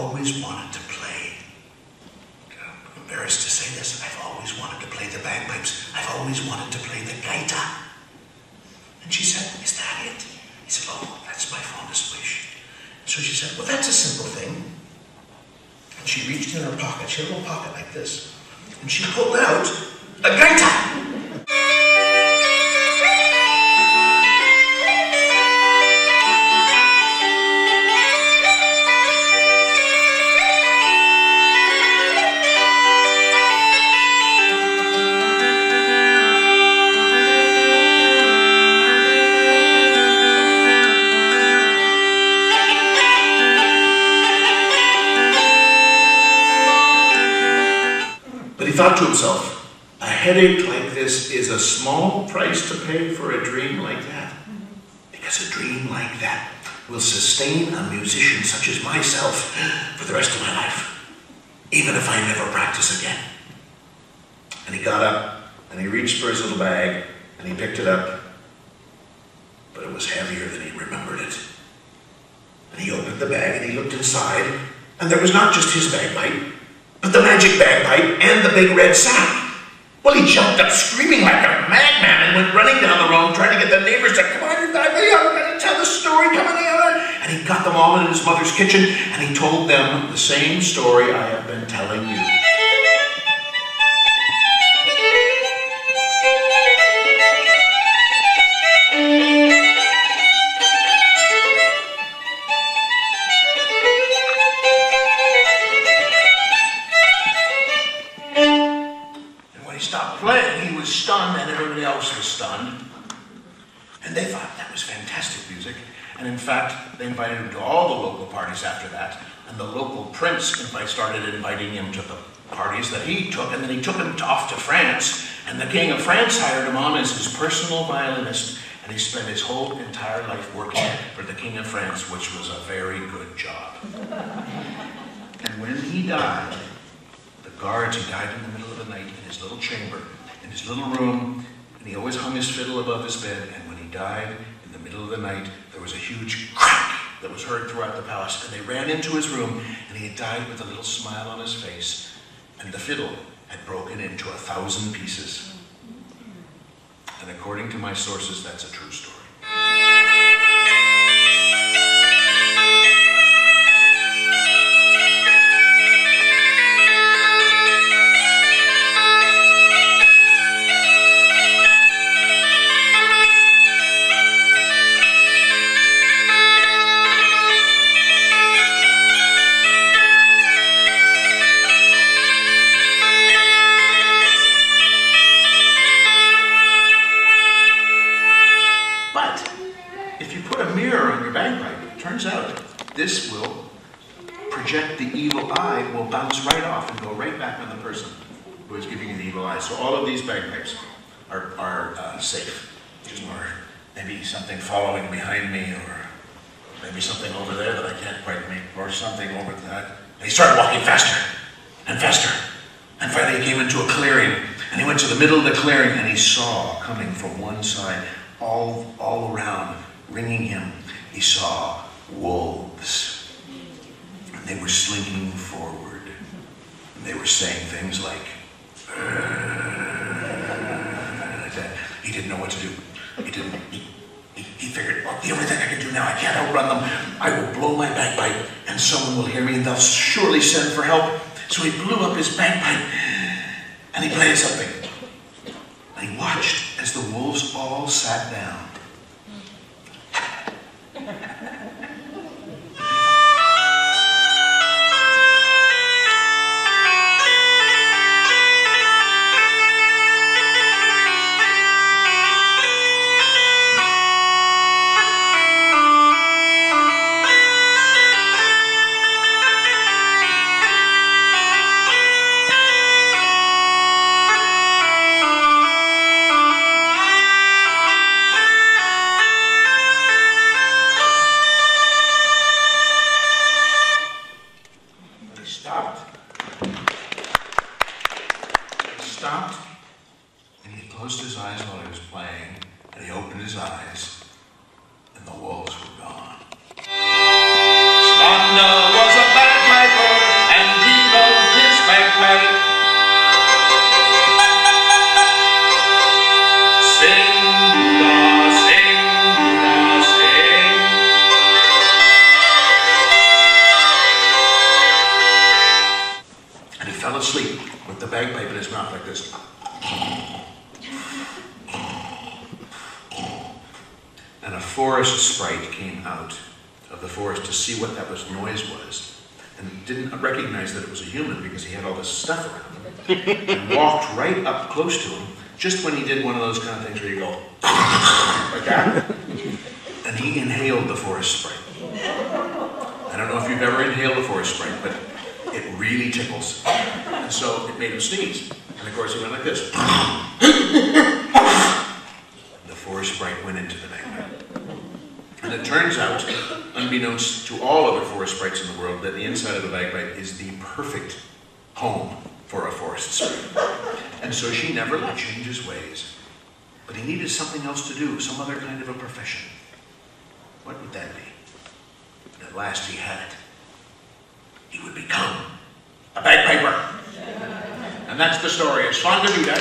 always wanted to play. I'm embarrassed to say this. I've always wanted to play the bagpipes. I've always wanted to play the gaita. And she said, is that it? He said, oh, that's my fondest wish. So she said, well, that's a simple thing. And she reached in her pocket. She had a little pocket like this. And she pulled out a gaita. He thought to himself, a headache like this is a small price to pay for a dream like that. Because a dream like that will sustain a musician such as myself for the rest of my life, even if I never practice again. And he got up, and he reached for his little bag, and he picked it up, but it was heavier than he remembered it. And he opened the bag, and he looked inside, and there was not just his bagpipe, but the magic bagpipe and the big red sack. Well, he jumped up screaming like a madman and went running down the road trying to get the neighbors to come on, I'm going to tell the story, come on. And he got them all in his mother's kitchen and he told them the same story I have been telling you. Stunned, and everybody else was stunned. And they thought that was fantastic music. And in fact, they invited him to all the local parties after that. And the local prince started inviting him to the parties that he took. And then he took him off to France. And the king of France hired him on as his personal violinist. And he spent his whole entire life working for the king of France, which was a very good job. And when he died, the guards, he died in the middle of the night in his little chamber, in his little room, and he always hung his fiddle above his bed, and when he died in the middle of the night, there was a huge crack that was heard throughout the palace, and they ran into his room, and he had died with a little smile on his face, and the fiddle had broken into 1,000 pieces. And according to my sources, that's a true story. This will project the evil eye, will bounce right off and go right back on the person who is giving you the evil eye. So all of these bagpipes are safe. Or maybe something following behind me, or maybe something over there that I can't quite make, or something over that. And he started walking faster and faster. And finally he came into a clearing. And he went to the middle of the clearing and he saw coming from one side, all around, ringing him, he saw wolves. And they were slinking forward. And they were saying things like that. He didn't know what to do. He figured, well, the only thing I can do now, I can't outrun them. I will blow my bagpipe and someone will hear me and they'll surely send for help. So he blew up his bagpipe and he played something. And he watched as the wolves all sat down. fell asleep with the bagpipe in his mouth like this. And a forest sprite came out of the forest to see what that noise was, and didn't recognize that it was a human because he had all this stuff around him, and walked right up close to him, just when he did one of those kind of things where you go, like that, and he inhaled the forest sprite. I don't know if you've ever inhaled a forest sprite, but it really tickles. And so it made him sneeze. And of course he went like this. The forest sprite went into the bagpipe. And it turns out, unbeknownst to all other forest sprites in the world, that the inside of the bagpipe is the perfect home for a forest sprite. And so she never let change his ways. But he needed something else to do, some other kind of a profession. What would that be? And at last he had it. He would become a bagpiper. And that's the story. It's fun to do that.